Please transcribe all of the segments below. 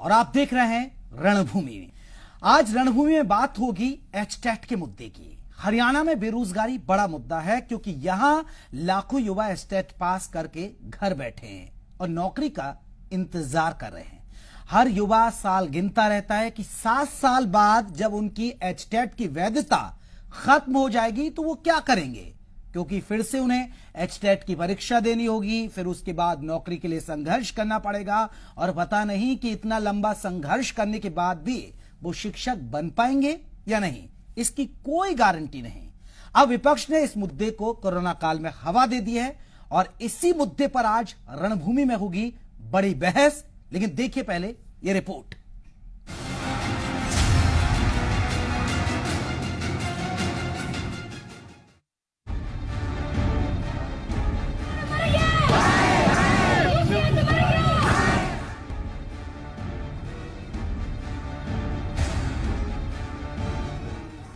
और आप देख रहे हैं रणभूमि में। आज रणभूमि में बात होगी एचटेट के मुद्दे की। हरियाणा में बेरोजगारी बड़ा मुद्दा है क्योंकि यहां लाखों युवा एचटेट पास करके घर बैठे हैं और नौकरी का इंतजार कर रहे हैं। हर युवा साल गिनता रहता है कि 7 साल बाद जब उनकी एचटेट की वैधता खत्म हो जाएगी तो वो क्या करेंगे, क्योंकि फिर से उन्हें एचटेट की परीक्षा देनी होगी, फिर उसके बाद नौकरी के लिए संघर्ष करना पड़ेगा और पता नहीं कि इतना लंबा संघर्ष करने के बाद भी वो शिक्षक बन पाएंगे या नहीं, इसकी कोई गारंटी नहीं। अब विपक्ष ने इस मुद्दे को कोरोना काल में हवा दे दी है और इसी मुद्दे पर आज रणभूमि में होगी बड़ी बहस। लेकिन देखिए पहले ये रिपोर्ट।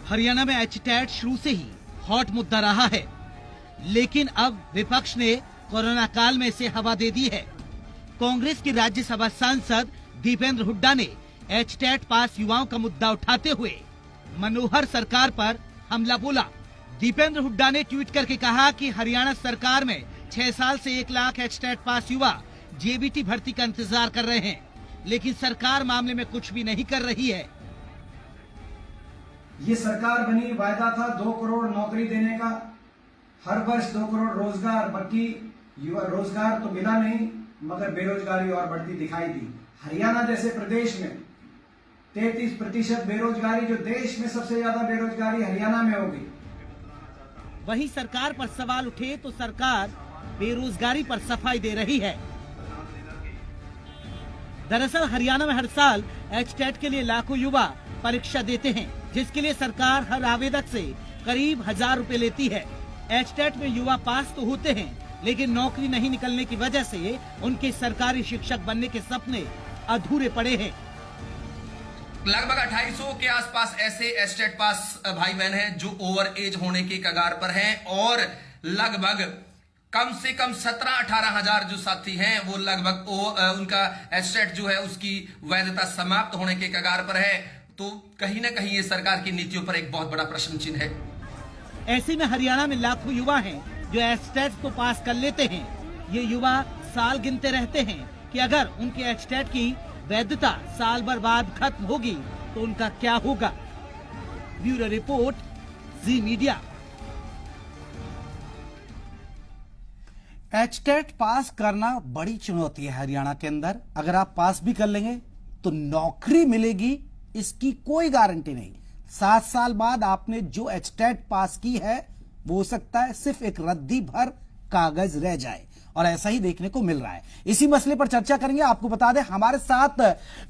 हरियाणा में एचटेट शुरू से ही हॉट मुद्दा रहा है, लेकिन अब विपक्ष ने कोरोना काल में इसे हवा दे दी है। कांग्रेस के राज्यसभा सांसद दीपेंद्र हुड्डा ने एचटेट पास युवाओं का मुद्दा उठाते हुए मनोहर सरकार पर हमला बोला। दीपेंद्र हुड्डा ने ट्वीट करके कहा कि हरियाणा सरकार में 6 साल से 1 लाख एचटेट पास युवा जेबीटी भर्ती का इंतजार कर रहे हैं, लेकिन सरकार मामले में कुछ भी नहीं कर रही है। ये सरकार बनी, वायदा था 2 करोड़ नौकरी देने का, हर वर्ष 2 करोड़ रोजगार, बाकी युवा रोजगार तो मिला नहीं, मगर बेरोजगारी और बढ़ती दिखाई दी। हरियाणा जैसे प्रदेश में 33% बेरोजगारी, जो देश में सबसे ज्यादा बेरोजगारी हरियाणा में होगी। वहीं सरकार पर सवाल उठे तो सरकार बेरोजगारी पर सफाई दे रही है। दरअसल हरियाणा में हर साल एचटेट के लिए लाखों युवा परीक्षा देते हैं, जिसके लिए सरकार हर आवेदक से करीब 1000 रुपए लेती है। एचटेट में युवा पास तो होते हैं, लेकिन नौकरी नहीं निकलने की वजह से उनके सरकारी शिक्षक बनने के सपने अधूरे पड़े हैं। लगभग 2800 के आसपास ऐसे एचटेट पास भाई बहन हैं जो ओवर एज होने के कगार पर हैं और लगभग कम से कम 17-18 हजार जो साथी हैं वो लगभग उनका एचटेट जो है उसकी वैधता समाप्त होने के कगार पर है। तो कहीं ना कहीं ये सरकार की नीतियों पर एक बहुत बड़ा प्रश्न चिन्ह है। ऐसे में हरियाणा में लाखों युवा हैं जो एचटेट को पास कर लेते हैं। ये युवा साल गिनते रहते हैं कि अगर उनके एचटेट की वैधता साल भर बाद खत्म होगी तो उनका क्या होगा। ब्यूरो रिपोर्ट, जी मीडिया। एचटेट पास करना बड़ी चुनौती है हरियाणा के अंदर। अगर आप पास भी कर लेंगे तो नौकरी मिलेगी, इसकी कोई गारंटी नहीं। 7 साल बाद आपने जो एचटेट पास की है वो हो सकता है सिर्फ एक रद्दी भर कागज रह जाए, और ऐसा ही देखने को मिल रहा है। इसी मसले पर चर्चा करेंगे। आपको बता दें हमारे साथ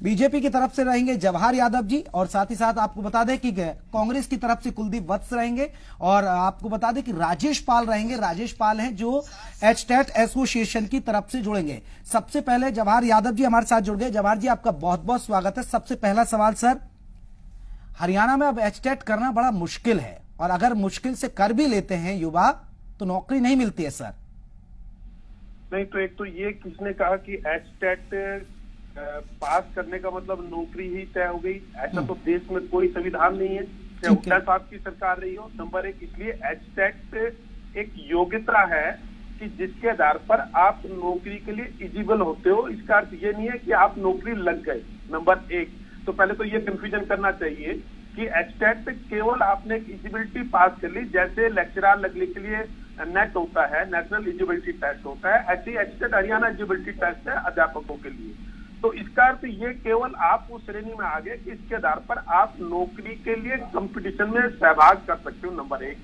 बीजेपी की तरफ से रहेंगे जवाहर यादव जी, और साथ ही साथ आपको बता दें कि कांग्रेस की तरफ से कुलदीप वत्स रहेंगे, और आपको बता दें कि राजेश पाल रहेंगे। राजेश पाल हैं जो एचटेट एसोसिएशन की तरफ से जुड़ेंगे। सबसे पहले जवाहर यादव जी हमारे साथ जुड़ गए। जवाहर जी आपका बहुत बहुत स्वागत है। सबसे पहला सवाल सर, हरियाणा में अब एचटेट करना बड़ा मुश्किल है, और अगर मुश्किल से कर भी लेते हैं युवा तो नौकरी नहीं मिलती है सर। नहीं तो एक तो ये किसने कहा कि एचटेट पास करने का मतलब नौकरी ही तय हो गई? ऐसा तो देश में कोई संविधान नहीं है। हुड्डा साहब की सरकार रही हो। नंबर 1, इसलिए एचटेट एक योग्यता है कि जिसके आधार पर आप नौकरी के लिए एलिजिबल होते हो। इसका अर्थ ये नहीं है कि आप नौकरी लग गए। नंबर 1, तो पहले तो ये कंफ्यूजन करना चाहिए कि एचटेट केवल आपने एलिजिबिलिटी पास कर ली, जैसे लेक्चरर लगने के लिए नेट होता है, नेशनल एलिजिबिलिटी टेस्ट होता है, ऐसे ही एचटेट हरियाणा एलिजिबिलिटी टेस्ट है अध्यापकों के लिए। तो इसका अर्थ ये केवल आप उस श्रेणी में आ गए कि इसके आधार पर आप नौकरी के लिए कंपटीशन में सहभाग कर सकते हो। नंबर 1।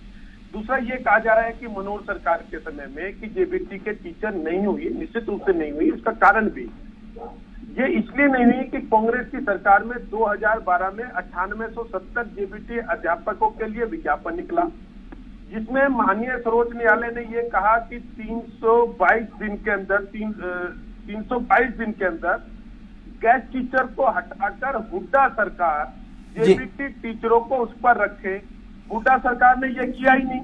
दूसरा ये कहा जा रहा है कि मनोहर सरकार के समय में कि जेबीटी के टीचर नहीं हुई, निश्चित रूप से नहीं हुई। इसका कारण भी ये इसलिए नहीं हुई कि कांग्रेस की सरकार में 2012 में 9870 जेबीटी अध्यापकों के लिए विज्ञापन निकला, जिसमें माननीय सर्वोच्च न्यायालय ने ये कहा कि 322 दिन के अंदर 322 दिन के अंदर गेस्ट टीचर को हटाकर हुड्डा सरकार जेबीटी टीचरों को उस पर रखे। हुड्डा सरकार ने ये किया ही नहीं।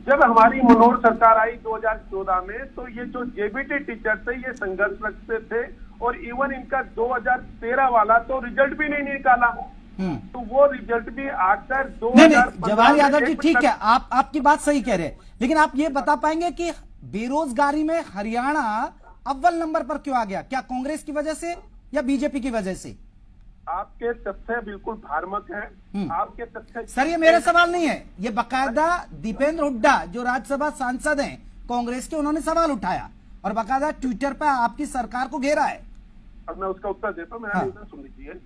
जब हमारी मनोहर सरकार आई 2014 में, तो ये जो जेबीटी टीचर थे ये संघर्ष रखते थे और इवन इनका 2013 वाला तो रिजल्ट भी नहीं निकाला। तो वो रिजल्ट भी आकर नहीं, जवाहर यादव जी ठीक है, आप आपकी बात सही कह रहे हैं, लेकिन आप ये बता पाएंगे कि बेरोजगारी में हरियाणा अव्वल नंबर पर क्यों आ गया? क्या कांग्रेस की वजह से या बीजेपी की वजह से? आपके तथ्य बिल्कुल भ्रामक हैं। आपके तथ्य सर ये मेरा सवाल नहीं है, ये बकायदा दीपेंद्र हुड्डा जो राज्यसभा सांसद हैं कांग्रेस के, उन्होंने सवाल उठाया और बकायदा ट्विटर पर आपकी सरकार को घेरा है। अब मैं उसका उत्तर देता हूँ, मेरा निवेदन सुन लीजिए।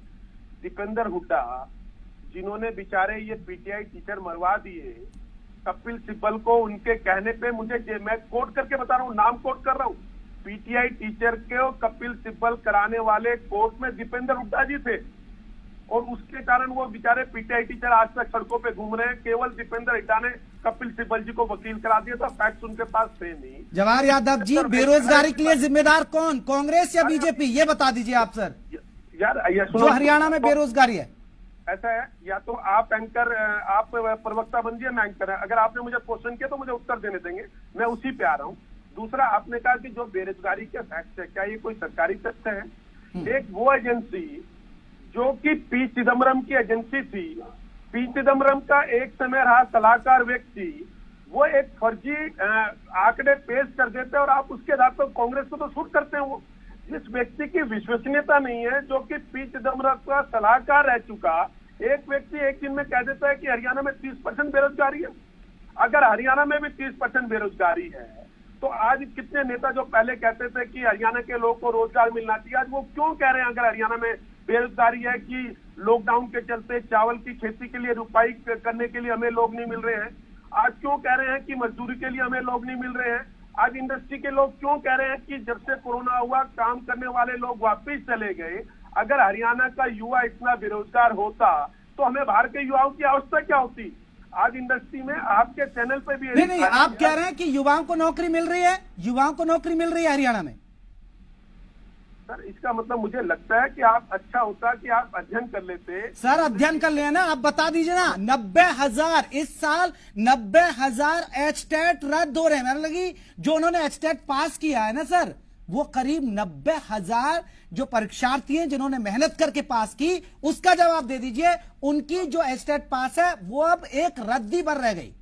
दीपेंद्र हुड्डा जिन्होंने बेचारे ये पीटीआई टीचर मरवा दिए, कपिल सिब्बल को उनके कहने पे मैं कोट करके बता रहा हूँ, नाम कोट कर रहा हूँ, पीटीआई टीचर के कपिल सिब्बल कराने वाले कोर्ट में दीपेंद्र हुड्डा जी थे और उसके कारण वो बेचारे पीटीआई टीचर आज तक सड़कों पे घूम रहे हैं। केवल दीपेंद्र हुड्डा ने कपिल सिब्बल जी को वकील करा दिया था, फैक्ट्स उनके पास थे नहीं। जवाहर यादव जी, बेरोजगारी के लिए जिम्मेदार कौन, कांग्रेस या बीजेपी, ये बता दीजिए आप सर। यार जो हरियाणा में बेरोजगारी है, ऐसा है, या तो आप एंकर, आप प्रवक्ता बन जाइए, मैं एंकर है। अगर आपने मुझे क्वेश्चन किया तो मुझे उत्तर देने देंगे, मैं उसी पे आ रहा हूँ। दूसरा, आपने कहा कि जो बेरोजगारी के फैक्ट है, क्या ये कोई सरकारी तथ्य है? एक वो एजेंसी जो कि पी चिदम्बरम की एजेंसी थी, पी चिदम्बरम का एक समय रहा सलाहकार व्यक्ति, वो एक फर्जी आंकड़े पेश कर देते हैं और आप उसके आधार पर कांग्रेस को तो शूट करते हैं। वो जिस व्यक्ति की विश्वसनीयता नहीं है, जो कि पी चिदम्बरम का सलाहकार रह चुका, एक व्यक्ति एक दिन में कह देता है कि हरियाणा में 30% बेरोजगारी है। अगर हरियाणा में भी 30% बेरोजगारी है तो आज कितने नेता जो पहले कहते थे कि हरियाणा के लोगों को रोजगार मिलना चाहिए, आज वो क्यों कह रहे हैं अगर हरियाणा में बेरोजगारी है कि लॉकडाउन के चलते चावल की खेती के लिए रुपाई करने के लिए हमें लोग नहीं मिल रहे हैं? आज क्यों कह रहे हैं कि मजदूरी के लिए हमें लोग नहीं मिल रहे हैं? आज इंडस्ट्री के लोग क्यों कह रहे हैं कि जब से कोरोना हुआ काम करने वाले लोग वापिस चले गए? अगर हरियाणा का युवा इतना बेरोजगार होता तो हमें बाहर के युवाओं की अवस्था क्या होती? आज इंडस्ट्री में आपके चैनल पे भी नहीं, आप कह रहे हैं कि युवाओं को नौकरी मिल रही है, युवाओं को नौकरी मिल रही है हरियाणा में। सर इसका मतलब मुझे लगता है कि आप अच्छा होता कि आप अध्ययन कर लेते। सर अध्ययन कर ले ना, आप बता दीजिए ना। 90,000 इस साल 90,000 एचटेट रद्द हो रहे हैं। मेरे लगी जो उन्होंने एचटेट पास किया है ना सर, वो करीब 90,000 जो परीक्षार्थी हैं जिन्होंने मेहनत करके पास की, उसका जवाब दे दीजिए। उनकी जो एचटेट पास है वो अब एक रद्दी पर रह गई,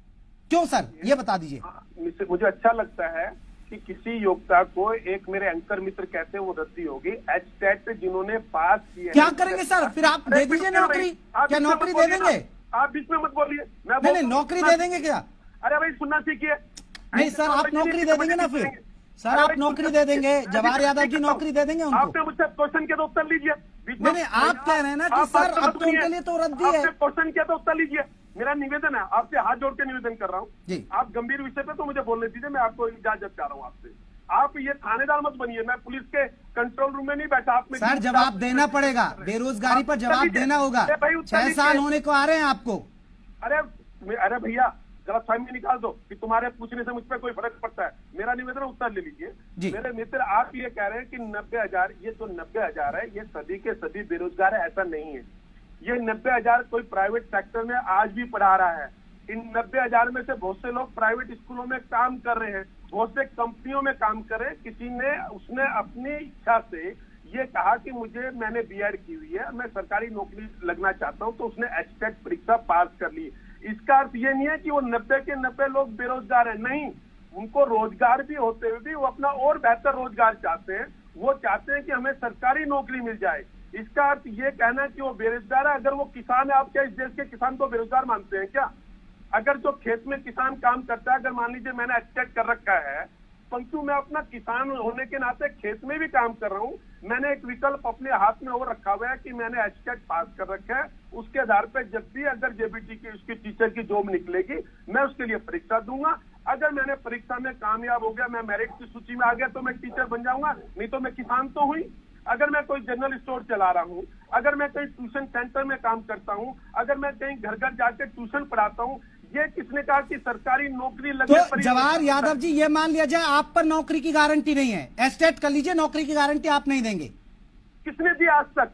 क्यों सर ये बता दीजिए। मुझे अच्छा लगता है कि किसी योग्यता को, एक मेरे एंकर मित्र कहते हैं, वो रद्दी होगी। एचटेट जिन्होंने पास किया, क्या करेंगे सर? फिर आप दे दीजिए नौकरी, क्या नौकरी दे देंगे? आप बीच में मत बोलिए। नहीं, नौकरी दे देंगे क्या? अरे भाई सुनना सीखिए। नहीं सर, आप नौकरी दे देंगे ना फिर? सर आप नौकरी दे देंगे, जवाहर यादव जी नौकरी दे देंगे उनको? आपने मुझसे क्वेश्चन किया तो उत्तर लीजिए। नहीं, आप कह रहे हैं ना कि सर अब तो उनके लिए तो रद्दी है। आपने क्वेश्चन किया तो उत्तर लीजिए। मेरा निवेदन है, आपसे हाथ जोड़ के निवेदन कर रहा हूँ। आप गंभीर विषय पे तो मुझे बोलने दीजिए, मैं आपको इजाजत चाह रहा हूँ आपसे। आप ये थानेदार मत बनिए, मैं पुलिस के कंट्रोल रूम में नहीं बैठा। आप में सर जवाब देना पड़ेगा, बेरोजगारी पर जवाब देना होगा। 6 साल होने को आ रहे हैं आपको। अरे भैया गलत फहमी निकाल दो कि तुम्हारे पूछने से मुझ पर कोई फर्क पड़ता है। मेरा निवेदन उत्तर ले लीजिए। मेरे मित्र आप ये कह रहे हैं कि 90,000, ये जो 90,000 है ये सभी के सभी बेरोजगार है, ऐसा नहीं है। ये 90,000 कोई प्राइवेट सेक्टर में आज भी पढ़ा रहा है। इन 90,000 में से बहुत से लोग प्राइवेट स्कूलों में काम कर रहे हैं, बहुत से कंपनियों में काम कर रहे हैं। किसी ने, उसने अपनी इच्छा से ये कहा कि मैंने बीएड की हुई है, मैं सरकारी नौकरी लगना चाहता हूं, तो उसने एचटेट परीक्षा पास कर ली। इसका अर्थ ये नहीं है कि वो 90 के 90 लोग बेरोजगार हैं, नहीं। उनको रोजगार भी होते हुए भी वो अपना और बेहतर रोजगार चाहते हैं। वो चाहते हैं कि हमें सरकारी नौकरी मिल जाए। इसका अर्थ ये कहना कि वो बेरोजगार है। अगर वो किसान है, आप क्या इस देश के किसान को बेरोजगार मानते हैं क्या? अगर जो खेत में किसान काम करता है, अगर मान लीजिए मैंने एचटेट कर रखा है, परंतु मैं अपना किसान होने के नाते खेत में भी काम कर रहा हूँ, मैंने एक विकल्प अपने हाथ में और रखा हुआ है कि मैंने एचटेट पास कर रखा है। उसके आधार पर जब भी अगर जेबीटी की उसकी टीचर की जॉब निकलेगी, मैं उसके लिए परीक्षा दूंगा। अगर मैंने परीक्षा में कामयाब हो गया, मैं मेरिट की सूची में आ गया, तो मैं टीचर बन जाऊंगा, नहीं तो मैं किसान तो हुई। अगर मैं कोई जनरल स्टोर चला रहा हूँ, अगर मैं कहीं ट्यूशन सेंटर में काम करता हूँ, अगर मैं कहीं घर घर जाकर ट्यूशन पढ़ाता हूँ, ये किसने कहा कि सरकारी नौकरी लगने तो जवाहर यादव जी ये मान लिया जाए आप पर नौकरी की गारंटी नहीं है, एस्टेट कर लीजिए, नौकरी की गारंटी आप नहीं देंगे। किसने दी आज तक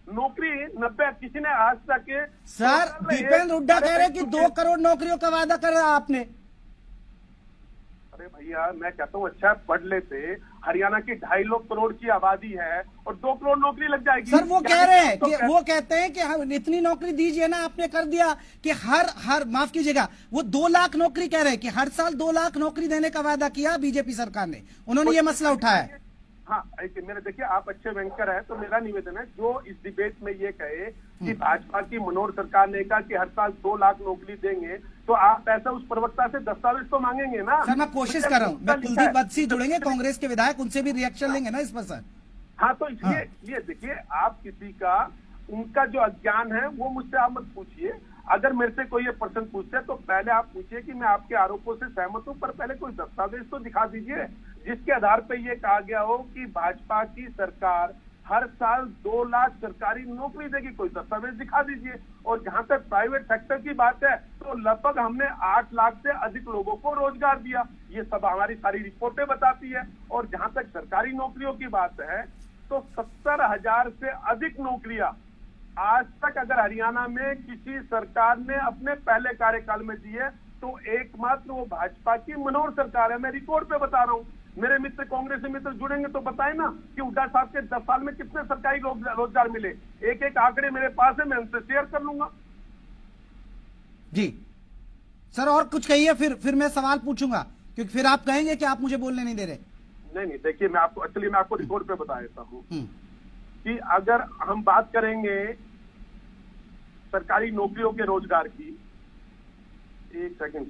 नौकरी? 90 किसी ने आज तक? सर दीपेंद्र हुड्डा कह रहे कि 2 करोड़ नौकरियों का वादा कर रहा आपने। अरे भैया मैं कहता हूँ अच्छा पढ़ लेते, हरियाणा की 2.5 करोड़ की आबादी है और 2 करोड़ नौकरी लग जाएगी। सर वो कह रहे हैं कि तो वो कहते हैं कि हम इतनी नौकरी दीजिए ना, आपने कर दिया कि हर माफ कीजिएगा, वो 2 लाख नौकरी कह रहे हैं कि हर साल 2 लाख नौकरी देने का वादा किया बीजेपी सरकार ने, उन्होंने ये मसला उठाया है। हाँ, मेरे देखिए, आप अच्छे बैंकर हैं, तो मेरा निवेदन है जो इस डिबेट में ये कहे कि भाजपा की मनोहर सरकार ने कहा कि हर साल 2 लाख नौकरी देंगे, तो आप ऐसा उस प्रवक्ता से दस्तावेज तो मांगेंगे ना। सर मैं कोशिश कर रहा हूँ, मैं कुलदीप बत्सी जुड़ेंगे कांग्रेस के विधायक, उनसे भी रिएक्शन लेंगे ना इस पर सर। हाँ, तो इसलिए देखिए, आप किसी का उनका जो अज्ञान है वो मुझसे आप मत पूछिए। अगर मेरे से कोई ये प्रश्न पूछते हैं तो पहले आप पूछिए कि मैं आपके आरोपों से सहमत हूं, पर पहले कोई दस्तावेज तो दिखा दीजिए जिसके आधार पर ये कहा गया हो कि भाजपा की सरकार हर साल 2 लाख सरकारी नौकरी देगी। कोई दस्तावेज दिखा दीजिए। और जहां तक प्राइवेट सेक्टर की बात है तो लगभग हमने 8 लाख से अधिक लोगों को रोजगार दिया, ये सब हमारी सारी रिपोर्टें बताती है। और जहां तक सरकारी नौकरियों की बात है तो 70,000 से अधिक नौकरियां आज तक अगर हरियाणा में किसी सरकार ने अपने पहले कार्यकाल में दी है तो एकमात्र वो भाजपा की मनोहर सरकार है। मैं रिकॉर्ड पे बता रहा हूँ, मेरे मित्र कांग्रेसी मित्र जुड़ेंगे तो बताए ना कि हुड्डा साहब के 10 साल में कितने सरकारी रोजगार मिले। एक एक आंकड़े मेरे पास है, मैं उनसे शेयर कर लूंगा। जी सर, और कुछ कहिए, फिर मैं सवाल पूछूंगा, क्योंकि फिर आप कहेंगे कि आप मुझे बोलने नहीं दे रहे। नहीं, देखिए, मैं आपको रिकॉर्ड पे बता देता हूँ कि अगर हम बात करेंगे सरकारी नौकरियों के रोजगार की, एक सेकंड,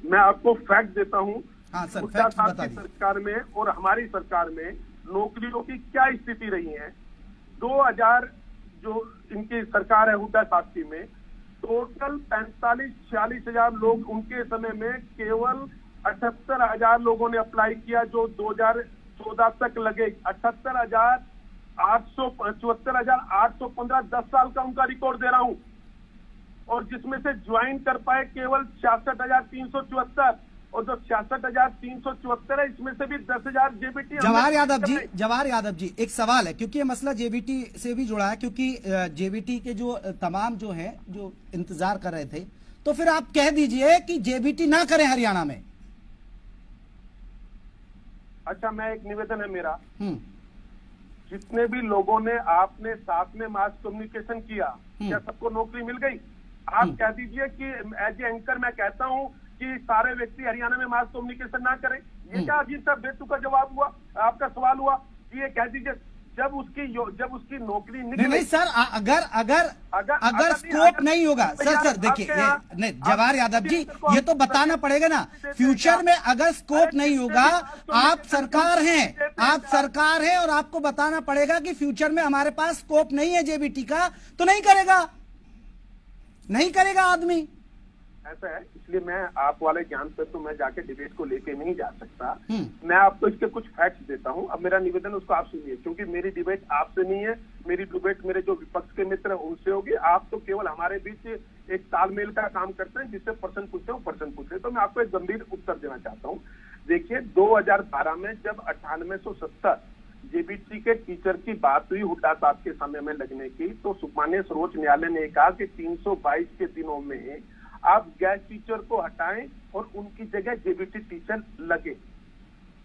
मैं आपको फैक्ट देता हूं। हाँ सर, हुड्डा फैक्ट साहब बता की दीजिए। सरकार में और हमारी सरकार में नौकरियों की क्या स्थिति रही है। 2000 जो इनकी सरकार है हुड्डा साहब की में टोटल 45-46 हजार लोग, उनके समय में केवल 78,000 लोगों ने अप्लाई किया, जो 2014 तक लगे 74,815 10 साल का उनका रिकॉर्ड दे रहा हूं। और जिसमें से ज्वाइन कर पाए केवल 66,374, और जो 66,374 है इसमें से भी 10,000 जेबीटी। जवाहर यादव जी एक सवाल है, क्योंकि ये मसला जेबीटी से भी जुड़ा है, क्योंकि जेबीटी के जो तमाम जो है जो इंतजार कर रहे थे, तो फिर आप कह दीजिए कि जेबीटी ना करें हरियाणा में। अच्छा, मैं एक निवेदन है मेरा, जितने भी लोगों ने आपने साथ में मास कम्युनिकेशन किया, क्या सबको नौकरी मिल गई? आप कह दीजिए कि एज ए एंकर मैं कहता हूं कि सारे व्यक्ति हरियाणा में मास कम्युनिकेशन ना करें। ये क्या अजीब सा बेतुका जवाब हुआ? आपका सवाल हुआ कि ये कह दीजिए जब उसकी नौकरी निकली। नहीं सर, अगर स्कोप नहीं होगा सर देखिए, नहीं जवाहर यादव जी, ये तो बताना पड़ेगा ना, फ्यूचर में अगर स्कोप नहीं होगा, आप सरकार हैं और आपको बताना पड़ेगा कि फ्यूचर में हमारे पास स्कोप नहीं है जेबीटी का, तो नहीं करेगा आदमी। ऐसा है, इसलिए मैं आप वाले ज्ञान पर तो मैं जाके डिबेट को लेके नहीं जा सकता। मैं आपको इसके कुछ फैक्ट्स देता हूं। अब मेरा निवेदन उसको आप सुनिए, क्योंकि मेरी डिबेट आपसे नहीं है, मेरी डिबेट मेरे जो विपक्ष के मित्र हैं उनसे होगी। आप तो केवल हमारे बीच एक तालमेल का काम करते हैं, जिससे प्रश्न पूछते हो प्रश्न पूछते। तो मैं आपको एक गंभीर उत्तर देना चाहता हूँ। देखिए, 2012 में जब 9870 जेबीटी के टीचर की बात हुई हुड्डा साहब के समय में लगने की, तो सुप्रीम सर्वोच्च न्यायालय ने कहा कि 322 के दिनों में आप गैस टीचर को हटाएं और उनकी जगह जेबीटी टीचर लगे।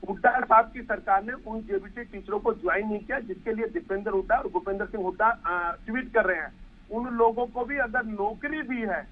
हुड्डा साहब की सरकार ने उन जेबीटी टीचरों को ज्वाइन नहीं किया, जिसके लिए दीपेंद्र हुड्डा और भूपेंद्र सिंह हुड्डा ट्वीट कर रहे हैं। उन लोगों को भी अगर नौकरी दी है,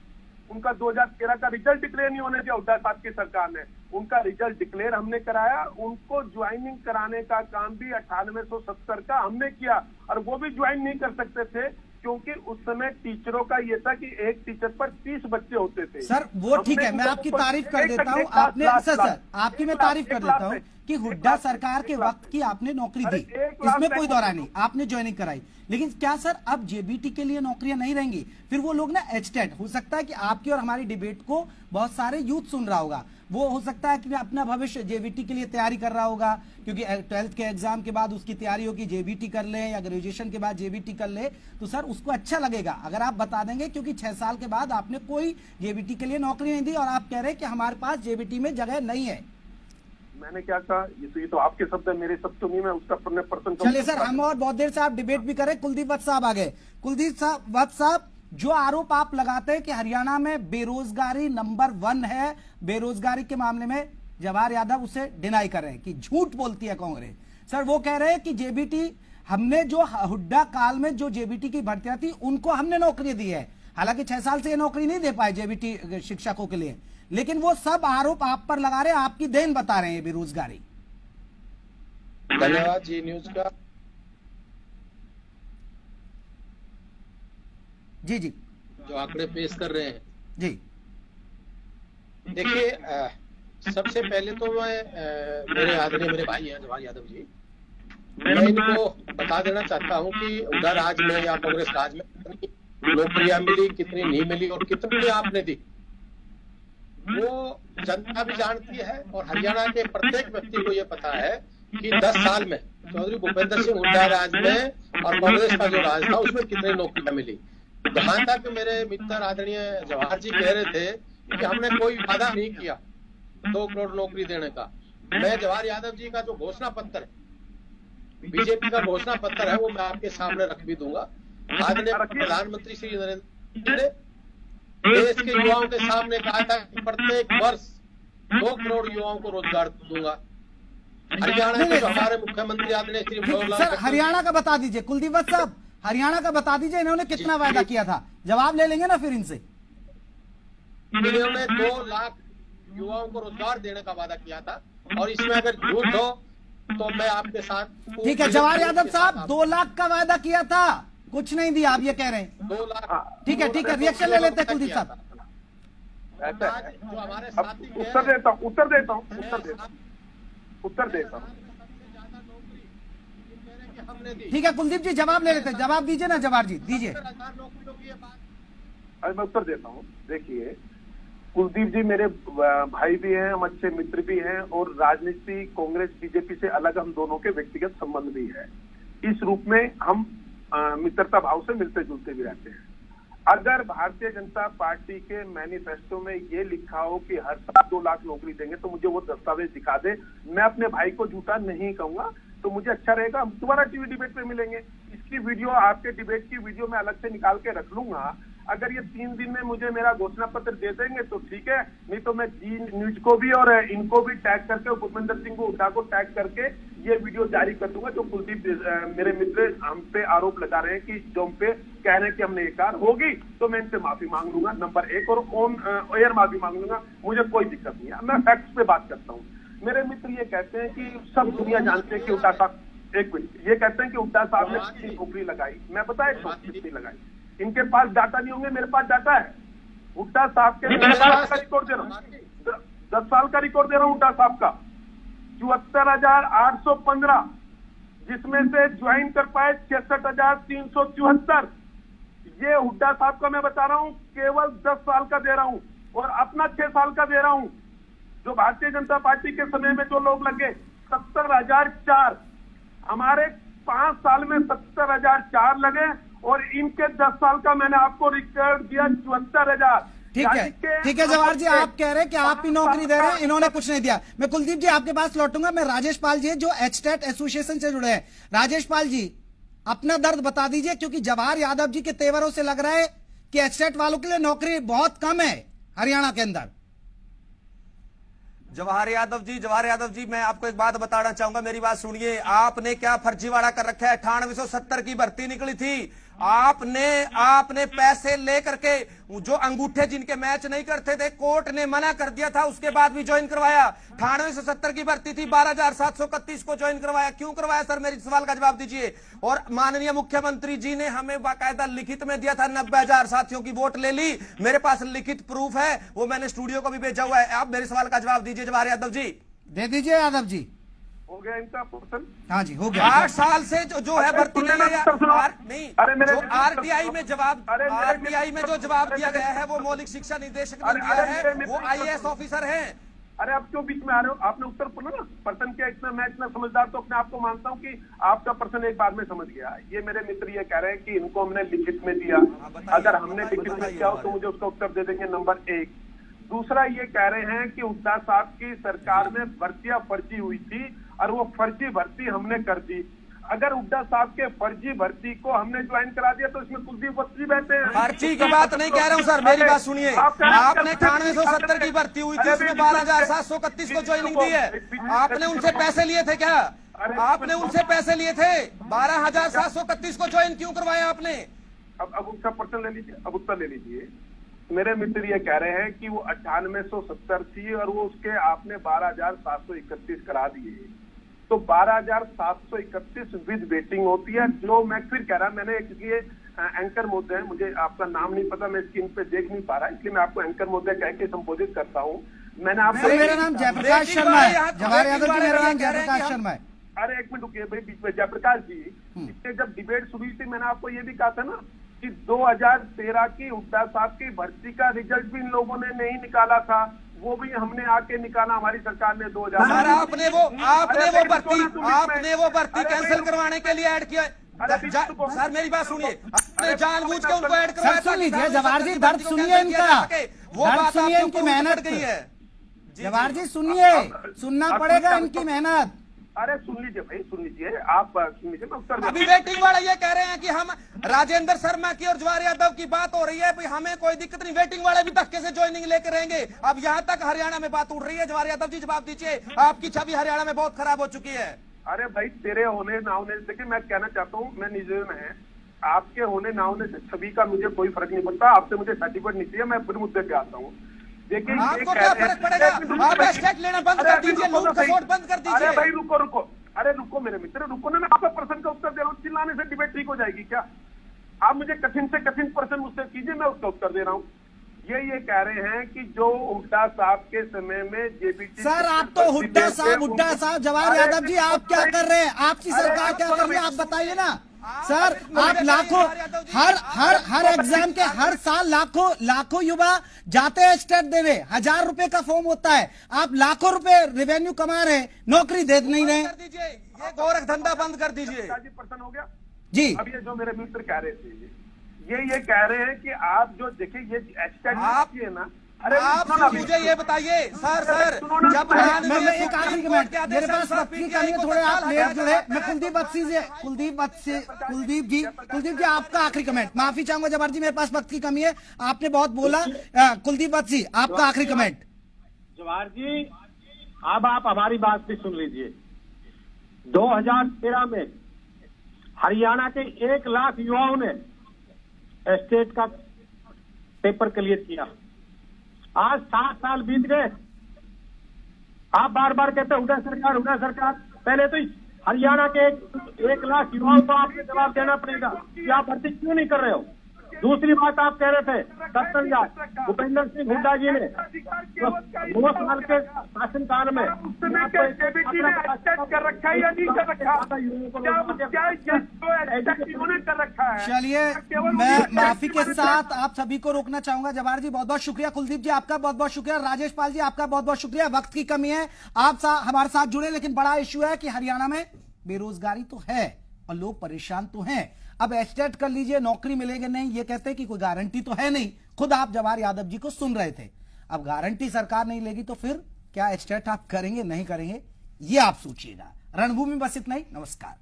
उनका 2013 का रिजल्ट डिक्लेयर नहीं होने दिया हुड्डा साहब की सरकार ने, उनका रिजल्ट डिक्लेयर हमने कराया, उनको ज्वाइनिंग कराने का काम भी 9870 का हमने किया। और वो भी ज्वाइन नहीं कर सकते थे, क्योंकि उस समय टीचरों का ये था कि एक टीचर पर 30 बच्चे होते थे। सर वो ठीक है, मैं आपकी तारीफ कर देता हूँ, आपने आपकी मैं तारीफ कर देता हूँ कि हुड्डा सरकार के वक्त की आपने नौकरी दी, इसमें कोई दौरा नहीं, आपने ज्वाइनिंग कराई। लेकिन क्या सर अब जेबीटी के लिए नौकरियां नहीं रहेंगी? फिर वो लोग ना एचटेट, हो सकता है कि आपकी और हमारी डिबेट को बहुत सारे यूथ सुन रहा होगा, वो हो सकता है कि अपना भविष्य जेबीटी के लिए तैयारी कर रहा होगा, क्योंकि 12th के एग्जाम के बाद उसकी तैयारी होगी जेबीटी कर ले, या ग्रेजुएशन के बाद जेबीटी कर ले, तो सर उसको अच्छा लगेगा अगर आप बता देंगे, क्योंकि 6 साल के बाद आपने कोई जेबीटी के लिए नौकरी नहीं दी और आप कह रहे हैं कि हमारे पास जेबीटी में जगह नहीं है। मैंने क्या कहा? ये तो आपके शब्द है, मेरे शब्द तो नहीं। मैं उसका पर्सन। चलिए सर, हम और बहुत देर से आप डिबेट भी करें। कुलदीप वत्स साहब आ गए। कुलदीप वत्स साहब, जो आरोप आप लगाते हैं कि हरियाणा में बेरोजगारी नंबर 1 है, बेरोजगारी के मामले में जवाहर यादव उसे डिनाई कर रहे हैं कि झूठ बोलती है कांग्रेस। सर वो कह रहे हैं कि जेबीटी हमने जो हुड्डा काल में जो जेबीटी की भर्तियां थी उनको हमने नौकरी दी है, हालांकि 6 साल से ये नौकरी नहीं दे पाए जेबीटी शिक्षकों के लिए, लेकिन वो सब आरोप आप पर लगा रहे हैं, आपकी देन बता रहे हैं बेरोजगारी। धन्यवाद जी न्यूज का। जी जी जो आंकड़े पेश कर रहे हैं जी, देखिए सबसे पहले तो मैं मेरे आदरणीय मेरे भाई हैं जवाहर यादव जी, मैं इनको बता देना चाहता हूं कि उधर राज में या कांग्रेस राज में कितनी नौकरियां मिली, कितनी नहीं मिली और कितनी आपने दी, वो जनता भी जानती है और हरियाणा के प्रत्येक व्यक्ति को ये पता है कि 10 साल में चौधरी भूपेंद्र सिंह हुड्डा राज में और कांग्रेस का जो राज था उसमें कितनी नौकरियां मिली। जहां तक मेरे मित्र आदरणीय जवाहर जी कह रहे थे कि हमने कोई वादा नहीं किया 2 करोड़ नौकरी देने का, मैं जवाहर यादव जी का जो घोषणा पत्र है, बीजेपी का घोषणा पत्र है, वो मैं आपके सामने रख भी दूंगा। आदरणीय प्रधानमंत्री श्री नरेंद्र मोदी ने देश के युवाओं के सामने कहा था कि प्रत्येक वर्ष 2 करोड़ युवाओं को रोजगार दूंगा। हरियाणा के जो हमारे मुख्यमंत्री आदरणीय श्री मनोहर लाल सर हरियाणा का बता दीजिए, कुलदीप वत्स साहब हरियाणा का बता दीजिए, इन्होंने कितना वायदा किया था, जवाब ले लेंगे ना फिर इनसे। इन्होंने 2 लाख युवाओं को रोजगार देने का वादा किया था और इसमें अगर झूठ हो तो मैं आपके साथ। ठीक है जवाहर यादव साहब 2 लाख का वादा किया था, कुछ नहीं दिया, आप ये कह रहे हैं। 2 लाख ठीक है रिएक्शन ले लेते हैं कुलदीप साहब। जो हमारे साथी हैं, उत्तर देता हूँ। हमने दी। ठीक है कुलदीप जी जवाब ले लेते हैं, जवाब दीजिए ना जवाहर जी दीजिए। नौकरियों की ये बात। अरे मैं उत्तर देता हूँ। देखिए कुलदीप जी मेरे भाई भी हैं, हम अच्छे मित्र भी हैं और राजनीति कांग्रेस बीजेपी से अलग हम दोनों के व्यक्तिगत संबंध भी है। इस रूप में हम मित्रता भाव से मिलते जुलते भी रहते हैं। अगर भारतीय जनता पार्टी के मैनिफेस्टो में ये लिखा हो कि हर साल 2 लाख नौकरी देंगे तो मुझे वो दस्तावेज दिखा दे, मैं अपने भाई को झूठा नहीं कहूंगा, तो मुझे अच्छा रहेगा। हम दोबारा टीवी डिबेट पे मिलेंगे, इसकी वीडियो आपके डिबेट की वीडियो में अलग से निकाल के रख लूंगा। अगर ये 3 दिन में मुझे मेरा घोषणा पत्र दे देंगे तो ठीक है, नहीं तो मैं जी न्यूज को भी और इनको भी टैग करके भूपेंद्र सिंह को हुड्डा को टैग करके ये वीडियो जारी कर दूंगा। जो कुलदीप मेरे मित्र हम पे आरोप लगा रहे हैं कि जो हम पे कह रहे हैं कि हमने एक कार होगी तो मैं इनसे माफी मांग लूंगा, नंबर 1, और ऑन एयर माफी मांग लूंगा, मुझे कोई दिक्कत नहीं है। मैं फैक्ट्स पे बात करता हूँ। मेरे मित्र ये कहते हैं कि सब दुनिया जानते हैं कि हुड्डा साहब, एक मिनट, ये कहते हैं कि हुड्डा साहब ने कितनी नौकरी लगाई, मैं बताया कितनी लगाई। इनके पास डाटा नहीं होंगे, मेरे पास डाटा है। हुड्डा साहब के 10 साल का रिकॉर्ड दे रहा हूँ, 10 साल का रिकॉर्ड दे रहा हूँ हुड्डा साहब का, 74,815, जिसमें से ज्वाइन कर पाए 66,374। ये हुड्डा साहब का मैं बता रहा हूँ, केवल 10 साल का दे रहा हूँ और अपना 6 साल का दे रहा हूँ। जो भारतीय जनता पार्टी के समय में जो लोग लगे 70,004, हमारे 5 साल में 70,004 लगे और इनके 10 साल का मैंने आपको रिकॉर्ड दिया 74,000। ठीक है जवाहर जी, आप कह रहे हैं कि आप ही नौकरी दे रहे हैं, इन्होंने कुछ नहीं दिया। मैं कुलदीप जी आपके पास लौटूंगा, मैं राजेश पाल जी जो एचटेट एसोसिएशन से जुड़े हैं। राजेश पाल जी अपना दर्द बता दीजिए, क्योंकि जवाहर यादव जी के तेवरों से लग रहा है कि एचटेट वालों के लिए नौकरी बहुत कम है हरियाणा के अंदर। जवाहर यादव जी मैं आपको एक बात बताना चाहूंगा, मेरी बात सुनिए। आपने क्या फर्जीवाड़ा कर रखा है? 9870 की भर्ती निकली थी, आपने पैसे लेकर के जो अंगूठे जिनके मैच नहीं करते थे कोर्ट ने मना कर दिया था, उसके बाद भी ज्वाइन करवाया। 9870 की भर्ती थी, 12,731 को ज्वाइन करवाया। क्यों करवाया सर? मेरी सवाल का जवाब दीजिए। और माननीय मुख्यमंत्री जी ने हमें बाकायदा लिखित में दिया था, 90,000 साथियों की वोट ले ली। मेरे पास लिखित प्रूफ है, वो मैंने स्टूडियो को भी भेजा हुआ है। आप मेरे सवाल का जवाब दीजिए जवाहर यादव जी। दे दीजिए यादव जी। हो गया इनका क्वेश्चन? हाँ जी हो गया। 8 साल से जो है भर्ती नहीं, जो आरटीआई में जो जवाब दिया गया है वो मौलिक शिक्षा निदेशक ने दिया है, वो आईएएस ऑफिसर हैं। अरे आप क्यों बीच में आ रहे हो? आपने उत्तर सुना ना, पर्सन क्या इतना मैं इतना समझदार तो अपने आप को मानता हूँ कि आपका पर्सन एक बार में समझ गया। ये मेरे मित्र ये कह रहे हैं कि इनको हमने लिखित में दिया, अगर हमने लिखित में किया हो तो मुझे उसका उत्तर दे देंगे, नंबर 1। दूसरा ये कह रहे हैं कि हुड्डा साहब की सरकार में भर्तियां फर्जी हुई थी और वो फर्जी भर्ती हमने कर दी। अगर हुड्डा साहब के फर्जी भर्ती को हमने ज्वाइन करा दिया तो इसमें कुलदीप बख्शी बैठे हैं। फर्जी की बात नहीं कह रहा हूँ सर, मेरी बात सुनिए। आपने 9870 की भर्ती हुई थी, उसमें 12,731 को ज्वाइनिंग दी है। आपने उनसे पैसे लिए थे क्या? आपने उनसे पैसे लिए थे? 12,731 को ज्वाइन क्यों करवाया आपने? अब उसका प्रश्न ले लीजिए, अब उत्तर ले लीजिए। मेरे मित्र ये कह रहे हैं कि वो 9870 थी और वो उसके आपने 12,731 करा दिए, तो 12,731 विद वेटिंग होती है। जो मैं फिर कह रहा, मैंने इसलिए एंकर महोदय, मुझे आपका नाम नहीं पता, मैं स्क्रीन पे देख नहीं पा रहा, इसलिए मैं आपको एंकर महोदय कह के संबोधित करता हूँ। मैंने आपको, मेरा नाम जयप्रकाश शर्मा है, जवाहर यादव जी मेरा नाम जयप्रकाश शर्मा है। अरे एक मिनट रुकिए भाई, बीच में जयप्रकाश जी, इससे जब डिबेट शुरू हुई थी मैंने आपको ये भी कहा था ना कि 2013 की हुड्डा साहब की भर्ती का रिजल्ट भी इन लोगों ने नहीं निकाला था, वो भी हमने आके निकाला, हमारी सरकार ने 2000। सर आपने वो भर्ती कैंसिल करवाने के लिए ऐड किया। सर मेरी बात सुनिए, आपने जानबूझ के उनको ऐड करवाया। सुन लीजिए जवाहर जी, दर्द सुनिए इनका, वो बात सुनिए इनकी मेहनत गई है। जवाहर जी सुनिए, सुनना पड़ेगा इनकी मेहनत। अरे सुन लीजिए भाई, सुन लीजिए, आप सुन लीजिए, मैं उत्तर अभी वेटिंग वाला ये कह रहे हैं कि हम राजेंद्र शर्मा की और जवाहर यादव की बात हो रही है, भाई हमें कोई दिक्कत नहीं, वेटिंग वाले भी धक्के से ज्वाइनिंग लेकर रहेंगे। अब यहाँ तक हरियाणा में बात उड़ रही है। जवाहर यादव जी जवाब दीजिए, आपकी छवि हरियाणा में बहुत खराब हो चुकी है। अरे भाई तेरे होने ना होने, देखिए मैं कहना चाहता हूँ, मैं निजी में है, आपके होने ना होने से छवि का मुझे कोई फर्क नहीं पड़ता, आपसे मुझे सर्टिफिकेट नहीं चाहिए। मैं फिर मुद्दे पे आता हूँ। देखिए आपको क्या फर्क पड़ेगा? आप एस्टेट लेना बंद कर दीजिए, लूट खसोट बंद कर दीजिए। अरे भाई रुको, अरे रुको मेरे मित्र, रुको ना, मैं आपका प्रश्न का उत्तर दे रहा हूँ। चिल्लाने से डिबेट ठीक हो जाएगी क्या? आप मुझे कठिन से कठिन प्रश्न मुझसे कीजिए, मैं उसका उत्तर दे रहा हूँ। ये कह रहे हैं कि जो हुड्डा साहब के समय में जेबीटी, सर आप तो हुड्डा साहब जवाहर यादव जी आप क्या कर रहे हैं? आपकी सरकार क्या कर रही है आप बताइए ना। सर आप लाखों, हर एग्जाम के हर साल लाखों युवा जाते हैं स्टेट देने, 1000 रुपए का फॉर्म होता है, आप लाखों रुपए रेवेन्यू कमा रहे हैं, नौकरी दे नहीं रहे। ये गोरख धंधा बंद कर दीजिए। प्रश्न हो गया जी। अब ये जो मेरे मित्र कह रहे थे, ये कह रहे हैं कि आप जो देखिए ये आप है ना, अरे आप मुझे ये बताइए सर जब मैं एक आखिरी कमेंट, मेरे पास वक्त की कमी है, थोड़े आप लेट जुड़े। मैं कुलदीप जी आपका आखिरी कमेंट, माफी चाहूंगा जवाहर जी, मेरे पास वक्त की कमी है, आपने बहुत बोला। कुलदीप बत्सी आपका आखिरी कमेंट। जवाहर जी अब आप हमारी बात भी सुन लीजिए। 2013 में हरियाणा के 1 लाख युवाओं ने स्टेट का पेपर क्लियर किया। आज 7 साल बीत गए, आप बार बार कहते हुड्डा सरकार। पहले तो हरियाणा के 1 लाख युवाओं को आपको जवाब देना पड़ेगा कि आप भर्ती क्यों नहीं कर रहे हो। दूसरी बात आप कह रहे थे भूपेंद्र सिंह हुड्डा जी ने 9 साल के शासनकाल में कर रखा है या नहीं कर रखा है। चलिए मैं माफी के साथ आप सभी को रोकना चाहूंगा। जवाहर जी बहुत बहुत शुक्रिया, कुलदीप जी आपका बहुत बहुत शुक्रिया, राजेश पाल जी आपका बहुत बहुत शुक्रिया। वक्त की कमी है, आप हमारे साथ जुड़े, लेकिन बड़ा इश्यू है कि हरियाणा में बेरोजगारी तो है और लोग परेशान तो हैं। अब एस्टेट कर लीजिए, नौकरी मिलेगी नहीं, ये कहते हैं कि कोई गारंटी तो है नहीं। खुद आप जवाहर यादव जी को सुन रहे थे। अब गारंटी सरकार नहीं लेगी तो फिर क्या एस्टेट आप करेंगे नहीं करेंगे, ये आप सोचिएगा। रणभूमि बस इतना ही, नमस्कार।